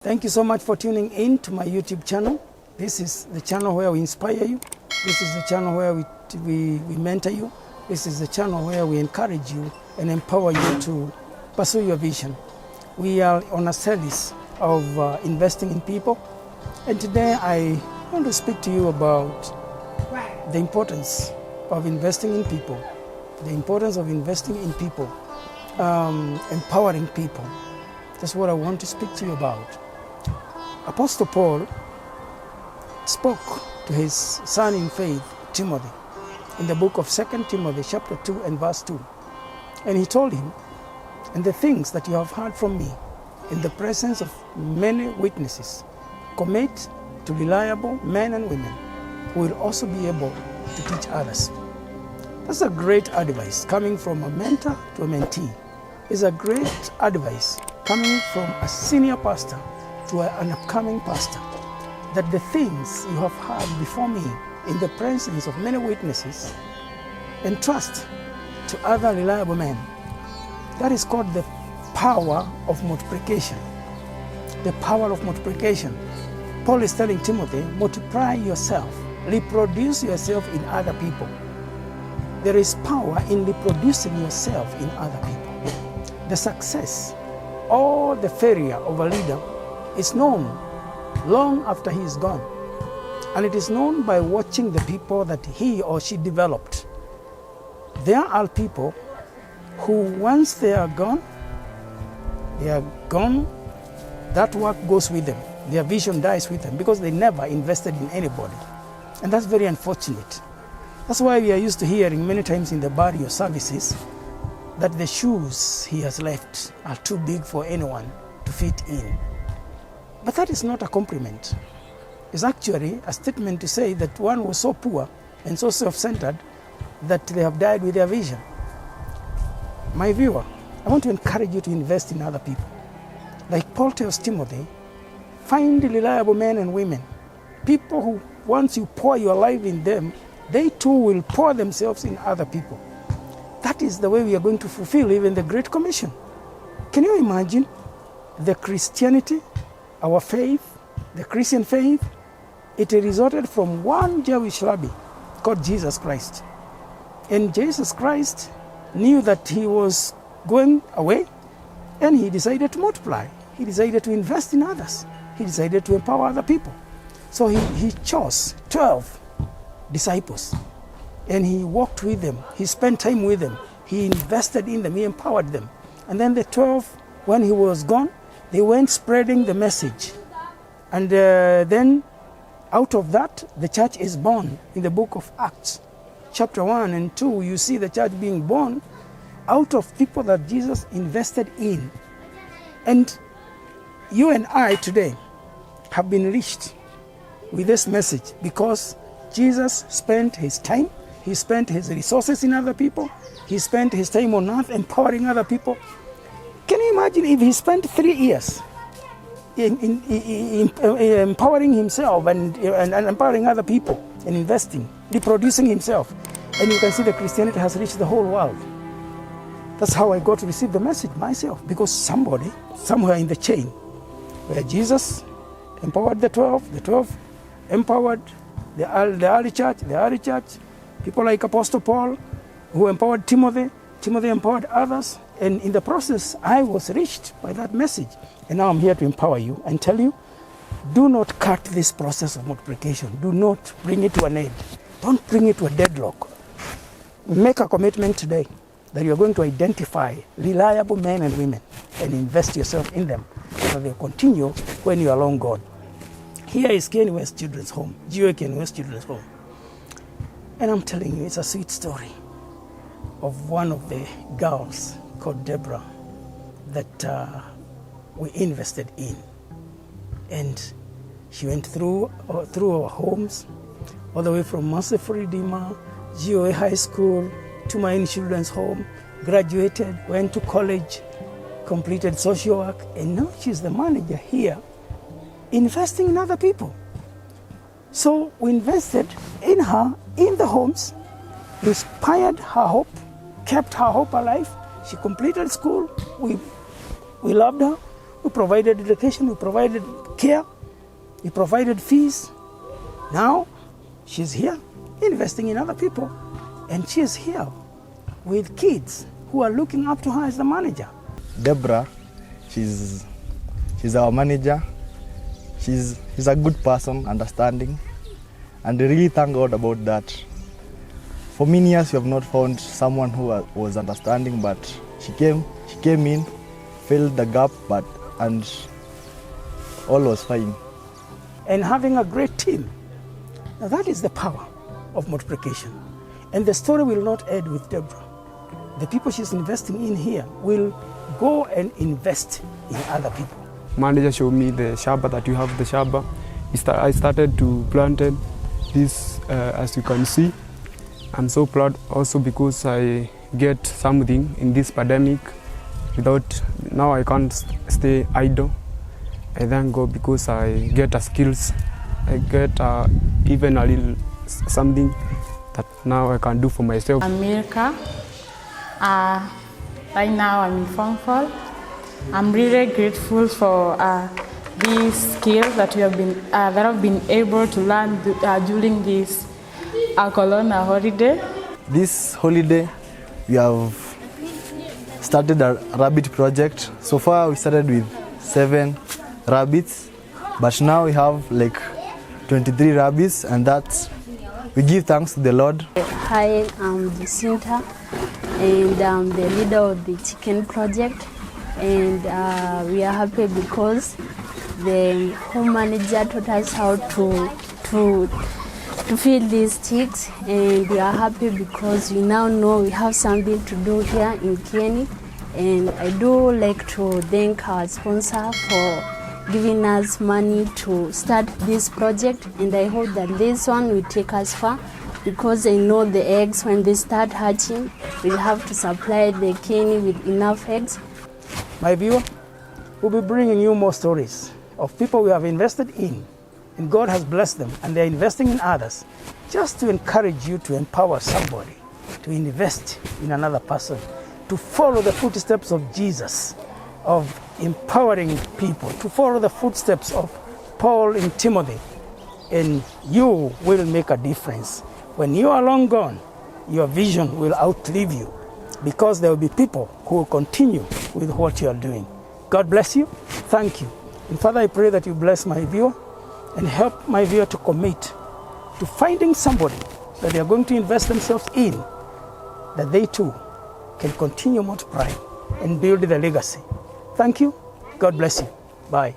Thank you so much for tuning in to my YouTube channel. This is the channel where we inspire you. This is the channel where we mentor you. This is the channel where we encourage you and empower you to pursue your vision. We are on a series of investing in people. And today I want to speak to you about the importance of investing in people. The importance of investing in people, empowering people. That's what I want to speak to you about. Apostle Paul spoke to his son in faith, Timothy, in the book of 2 Timothy chapter 2 and verse 2. And he told him, "And the things that you have heard from me in the presence of many witnesses, commit to reliable men and women who will also be able to teach others." That's a great advice coming from a mentor to a mentee. It's a great advice coming from a senior pastor to an upcoming pastor, that the things you have heard before me in the presence of many witnesses, entrust to other reliable men. That is called the power of multiplication. The power of multiplication. Paul is telling Timothy, multiply yourself, reproduce yourself in other people. There is power in reproducing yourself in other people. The success or the failure of a leader is known long after he is gone. And it is known by watching the people that he or she developed. There are people who, once they are gone, that work goes with them. Their vision dies with them because they never invested in anybody. And that's very unfortunate. That's why we are used to hearing many times in the burial services that the shoes he has left are too big for anyone to fit in. But that is not a compliment. It's actually a statement to say that one was so poor and so self-centered that they have died with their vision. My viewer, I want to encourage you to invest in other people. Like Paul tells Timothy, find reliable men and women. People who, once you pour your life in them, they too will pour themselves in other people. That is the way we are going to fulfill even the Great Commission. Can you imagine the Christianity, our faith, the Christian faith? It resulted from one Jewish rabbi called Jesus Christ. And Jesus Christ knew that he was going away, and he decided to multiply. He decided to invest in others. He decided to empower other people. So he chose 12 disciples, and he walked with them. He spent time with them. He invested in them. He empowered them. And then the 12, when he was gone, they went spreading the message. And then out of that, the church is born. In the book of Acts, chapter 1 and 2, you see the church being born out of people that Jesus invested in. And you and I today have been reached with this message because Jesus spent his time, he spent his resources in other people, he spent his time on earth empowering other people. Can you imagine if he spent 3 years in empowering himself and empowering other people and investing, reproducing himself? And you can see that Christianity has reached the whole world. That's how I got to receive the message myself, because somebody, somewhere in the chain, where Jesus empowered the 12 empowered the early church, people like Apostle Paul, who empowered Timothy empowered others, and in the process, I was reached by that message. And now I'm here to empower you and tell you, do not cut this process of multiplication. Do not bring it to an end. Don't bring it to a deadlock. Make a commitment today that you're going to identify reliable men and women and invest yourself in them so that they'll continue when you are long gone. Here is Ken West Children's Home, Ken West Children's Home. And I'm telling you, it's a sweet story of one of the girls called Deborah that we invested in. And she went through our homes, all the way from Merciful Redeemer, GOA High School, to my children's home, graduated, went to college, completed social work, and now she's the manager here, investing in other people. So we invested in her, in the homes, inspired her hope, kept her hope alive. She completed school. We loved her. We provided education, we provided care, we provided fees. Now she's here investing in other people, and she is here with kids who are looking up to her as the manager. Deborah, she's our manager. She's a good person, understanding, and I really thank God about that. For many years, we have not found someone who was understanding, but she came in, filled the gap, and all was fine. And having a great team. Now that is the power of multiplication. And the story will not end with Deborah. The people she's investing in here will go and invest in other people. Manager showed me the shamba that you have the shamba. I started to plant this as you can see. I'm so proud also because I get something in this pandemic. Now I can't stay idle. I thank God because I get skills. I get even a little something that now I can do for myself. I'm Mirka. Right now I'm in Form 4. I'm really grateful for these skills that I've been able to learn during this Corona holiday. This holiday, we have started a rabbit project. So far, we started with 7 rabbits, but now we have like 23 rabbits, and that we give thanks to the Lord. Hi, I'm Jacinta, and I'm the leader of the chicken project. And we are happy because the home manager taught us how to feed these chicks, and we are happy because we now know we have something to do here in Kieni. And I do like to thank our sponsor for giving us money to start this project, and I hope that this one will take us far, because I know the eggs, when they start hatching, we'll have to supply the Kieni with enough eggs. My viewer, we'll be bringing you more stories of people we have invested in, and God has blessed them, and they're investing in others, just to encourage you to empower somebody to invest in another person, to follow the footsteps of Jesus, of empowering people, to follow the footsteps of Paul and Timothy, and you will make a difference. When you are long gone, your vision will outlive you, because there will be people who will continue with what you are doing. God bless you. Thank you. And Father, I pray that you bless my viewer and help my viewer to commit to finding somebody that they are going to invest themselves in, that they too can continue multiplying and build the legacy. Thank you. God bless you. Bye.